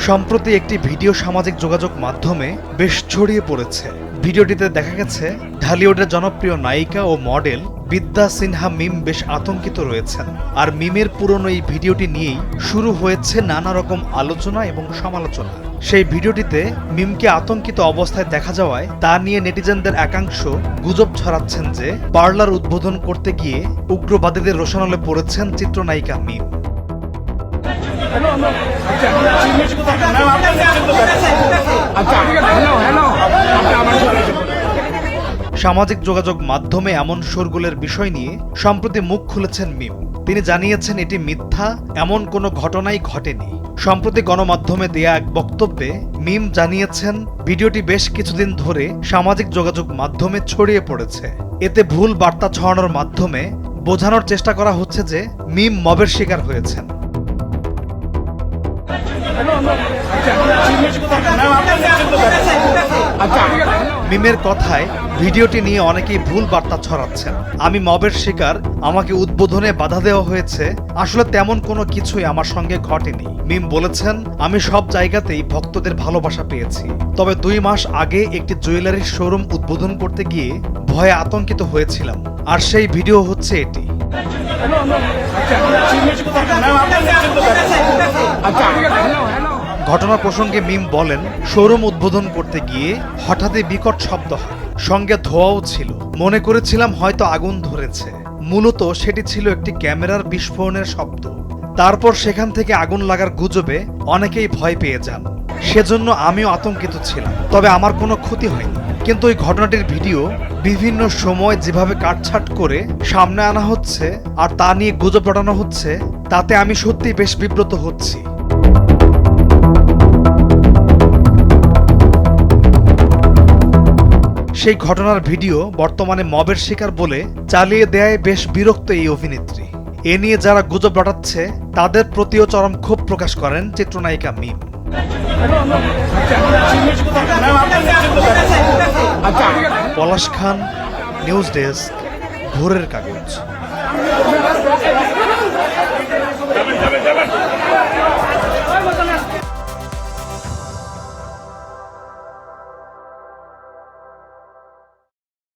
সম্প্রতি একটি ভিডিও সামাজিক যোগাযোগ মাধ্যমে বেশ ছড়িয়ে পড়েছে। ভিডিওটিতে দেখা গেছে ঢালিউডের জনপ্রিয় নায়িকা ও মডেল বিদ্যা সিনহা মিম বেশ আতঙ্কিত রয়েছেন। আর মিমের পুরনো এই ভিডিওটি নিয়েই শুরু হয়েছে নানা রকম আলোচনা এবং সমালোচনা। সেই ভিডিওটিতে মিমকে আতঙ্কিত অবস্থায় দেখা যাওয়ায় তা নিয়ে নেটিজেনদের একাংশ গুজব ছড়াচ্ছেন যে পার্লার উদ্বোধন করতে গিয়ে উগ্রবাদীদের রোশানলে পড়েছেন চিত্রনায়িকা মিম। সামাজিক যোগাযোগ মাধ্যমে এমন শোরগোলের বিষয় নিয়ে সম্প্রতি মুখ খুলেছেন মিম। তিনি জানিয়েছেন এটি মিথ্যা, এমন কোনো ঘটনাই ঘটেনি। সম্প্রতি গণমাধ্যমে দেয়া এক বক্তব্যে মিম জানিয়েছেন ভিডিওটি বেশ কিছুদিন ধরে সামাজিক যোগাযোগ মাধ্যমে ছড়িয়ে পড়েছে। এতে ভুল বার্তা ছড়ানোর মাধ্যমে বোঝানোর চেষ্টা করা হচ্ছে যে মিম মবের শিকার হয়েছেন। মিমের কথায় ভিডিওটি নিয়ে অনেকেই ভুল বার্তা ছড়াচ্ছেন। আমি মবের শিকার, আমাকে উদ্বোধনে বাধা দেওয়া হয়েছে, আসলে তেমন কোনো কিছুই আমার সঙ্গে ঘটেনি। মিম বলেছেন, আমি সব জায়গাতেই ভক্তদের ভালোবাসা পেয়েছি, তবে 2 মাস আগে একটি জুয়েলারির শোরুম উদ্বোধন করতে গিয়ে ভয়ে আতঙ্কিত হয়েছিলাম, আর সেই ভিডিও হচ্ছে এটি। ঘটনা প্রসঙ্গে মিম বলেন, শোরুম উদ্বোধন করতে গিয়ে হঠাৎই বিকট শব্দ হয়, সঙ্গে ধোঁয়াও ছিল। মনে করেছিলাম হয়তো আগুন ধরেছে। মূলত সেটি ছিল একটি ক্যামেরার বিস্ফোরণের শব্দ। তারপর সেখান থেকে আগুন লাগার গুজবে অনেকেই ভয় পেয়ে যান। সেজন্য আমিও আতঙ্কিত ছিলাম, তবে আমার কোনো ক্ষতি হয়নি। কিন্তু এই ঘটনাটির ভিডিও বিভিন্ন সময় যেভাবে কাটছাট করে সামনে আনা হচ্ছে আর তা নিয়ে গুজব রটানো হচ্ছে, তাতে আমি সত্যি বেশ বিব্রত হচ্ছি। সেই ঘটনার ভিডিও বর্তমানে মবের শিকার বলে চালিয়ে দেয়ায় বেশ বিরক্ত এই অভিনেত্রী। এ নিয়ে যারা গুজব রটাচ্ছে তাদের প্রতিও চরম ক্ষোভ প্রকাশ করেন চিত্রনায়িকা মিম। পলাশ খান, নিউজ ডেস্ক, ভোরের কাগজ।